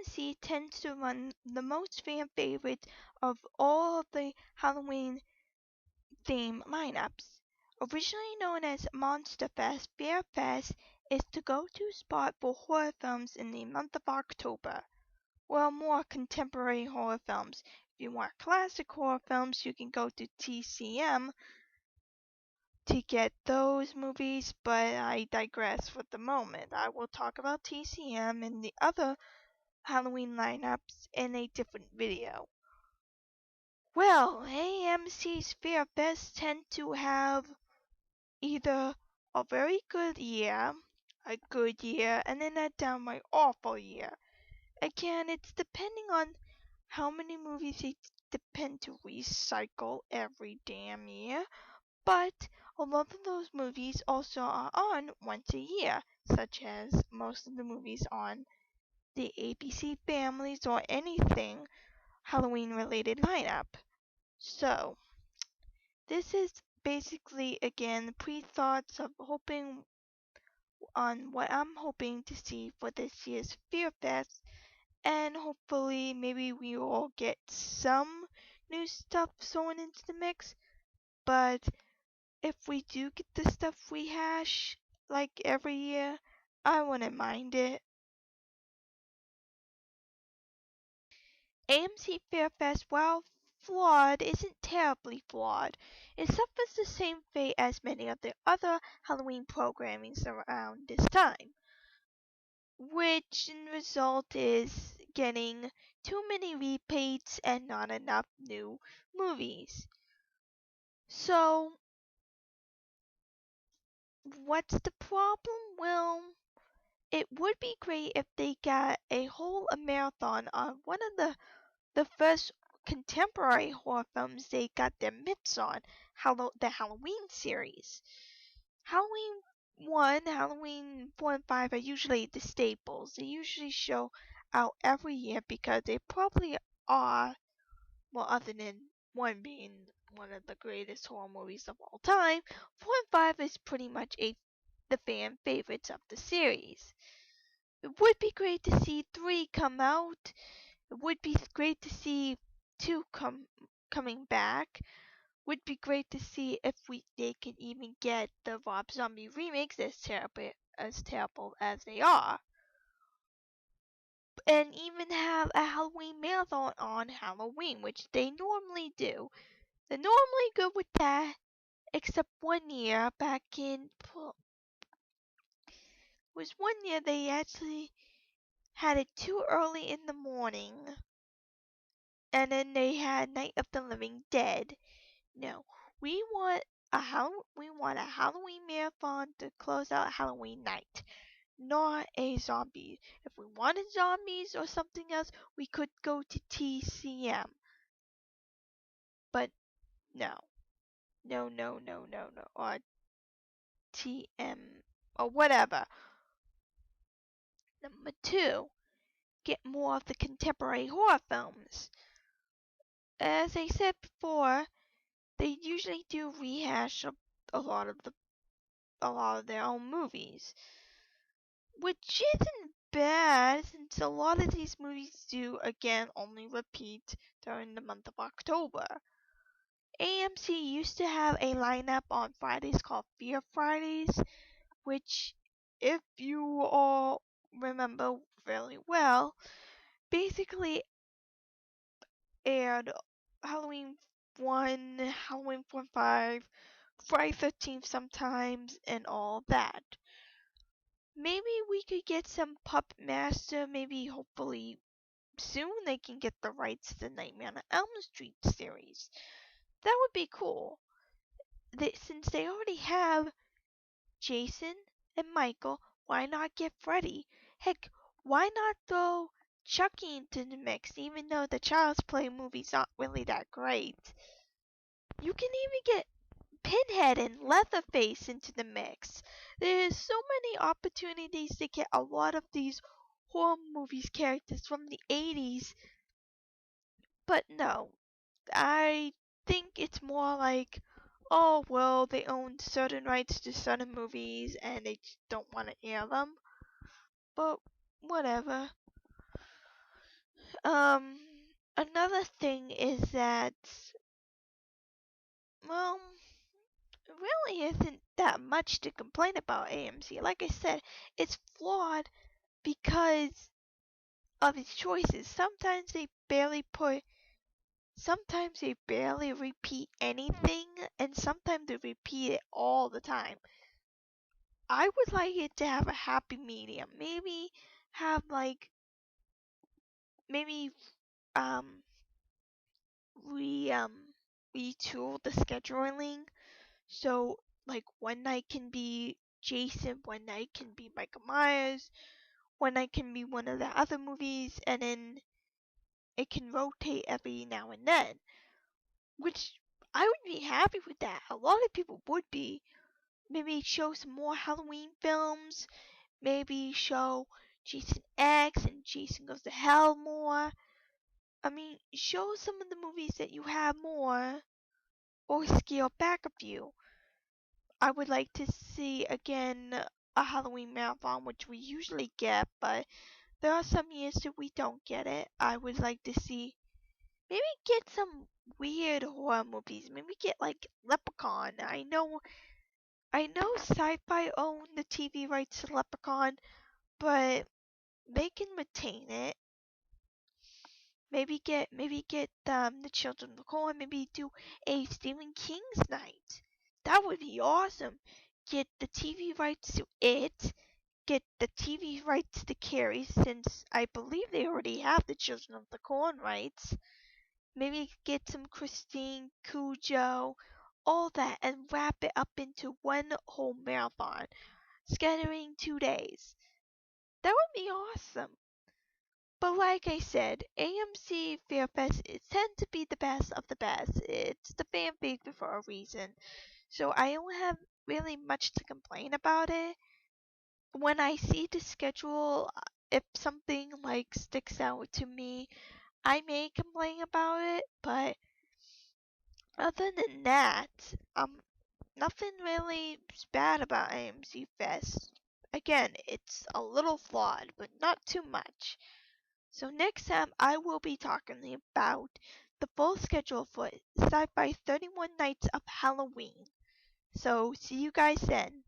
AMC tends to run the most fan favorites of all of the Halloween theme lineups. Originally known as Monster Fest, Fear Fest is the go-to spot for horror films in the month of October. Well, more contemporary horror films. If you want classic horror films, you can go to TCM to get those movies, but I digress for the moment. I will talk about TCM and the other Halloween lineups in a different video. Well, AMC's Fear Fest tend to have either a very good year, a good year, and then a downright awful year. Again, it's depending on how many movies they depend to recycle every damn year, but a lot of those movies also are on once a year, such as most of the movies on the ABC Families or anything Halloween related lineup. So, this is basically again pre-thoughts of hoping on what I'm hoping to see for this year's Fear Fest, and hopefully maybe we will get some new stuff thrown into the mix. But if we do get the stuff we hash like every year, I wouldn't mind it. AMC Fairfest, while flawed, isn't terribly flawed. It suffers the same fate as many of the other Halloween programmings around this time, which in result is getting too many repeats and not enough new movies. So, what's the problem? Well, it would be great if they got a whole marathon on one of the first contemporary horror films they got their mitts on, the Halloween series. Halloween 1, Halloween 4, and 5 are usually the staples. They usually show out every year because they probably are, well, other than 1 being one of the greatest horror movies of all time, 4 and 5 is pretty much the fan favorites of the series. It would be great to see 3 come out. It would be great to see 2 coming back. Would be great to see if they can even get the Rob Zombie remakes as terrible as they are. And even have a Halloween marathon on Halloween, which they normally do. They're normally good with that, except one year back in was one year they actually had it too early in the morning, and then they had Night of the Living Dead. No, we want we want a Halloween marathon to close out Halloween night, not a zombie. If we wanted zombies or something else, we could go to TCM. But no, no, or TM or whatever. Number 2, get more of the contemporary horror films. As I said before, they usually do rehash a lot of their own movies, which isn't bad since a lot of these movies do again only repeat during the month of October. AMC used to have a lineup on Fridays called Fear Fridays, which, if you all remember fairly well, basically aired Halloween 1, Halloween 4 and 5, Friday 13th sometimes, and all that. Maybe we could get some Puppet Master, maybe hopefully soon they can get the rights to the Nightmare on Elm Street series. That would be cool. Since they already have Jason and Michael, why not get Freddy? Heck, why not throw Chucky into the mix, even though the Child's Play movies aren't really that great? You can even get Pinhead and Leatherface into the mix. There's so many opportunities to get a lot of these horror movies characters from the 80s. But no, I think it's more like, oh, well, they own certain rights to certain movies and they just don't want to air them. But whatever. Um, Another thing is that, well, really isn't that much to complain about AMC. Like I said, it's flawed because of its choices. Sometimes they barely repeat anything, and sometimes they repeat it all the time. I would like it to have a happy medium. Maybe have like, maybe um we retool the scheduling, so like one night can be Jason, one night can be Michael Myers, one night can be one of the other movies, and then it can rotate every now and then, which I would be happy with that. A lot of people would be. Maybe show some more Halloween films, maybe show Jason X and Jason Goes to Hell more. I mean, show some of the movies that you have more, or scale back a few. I would like to see again a Halloween marathon, which we usually get, but there are some years that we don't get it. I would like to see, maybe get some weird horror movies. Maybe get like Leprechaun. I know Sci-Fi own the TV rights to Leprechaun, but they can retain it. Maybe get the Children of the Corn. Maybe do a Stephen King's night. That would be awesome. Get the TV rights to it. Get the TV rights to Carrie, since I believe they already have the Children of the Corn rights. Maybe get some Christine, Cujo, all that, and wrap it up into one whole marathon, scattering 2 days. That would be awesome. But like I said, AMC Fairfest tends to be the best of the best. It's the fan favorite for a reason. So I don't have really much to complain about it. When I see the schedule, if something like sticks out to me, I may complain about it, but other than that, nothing really is bad about AMC Fest. Again, it's a little flawed, but not too much. So next time I will be talking about the full schedule for Sci-Fi 31 Nights of Halloween. So see you guys then.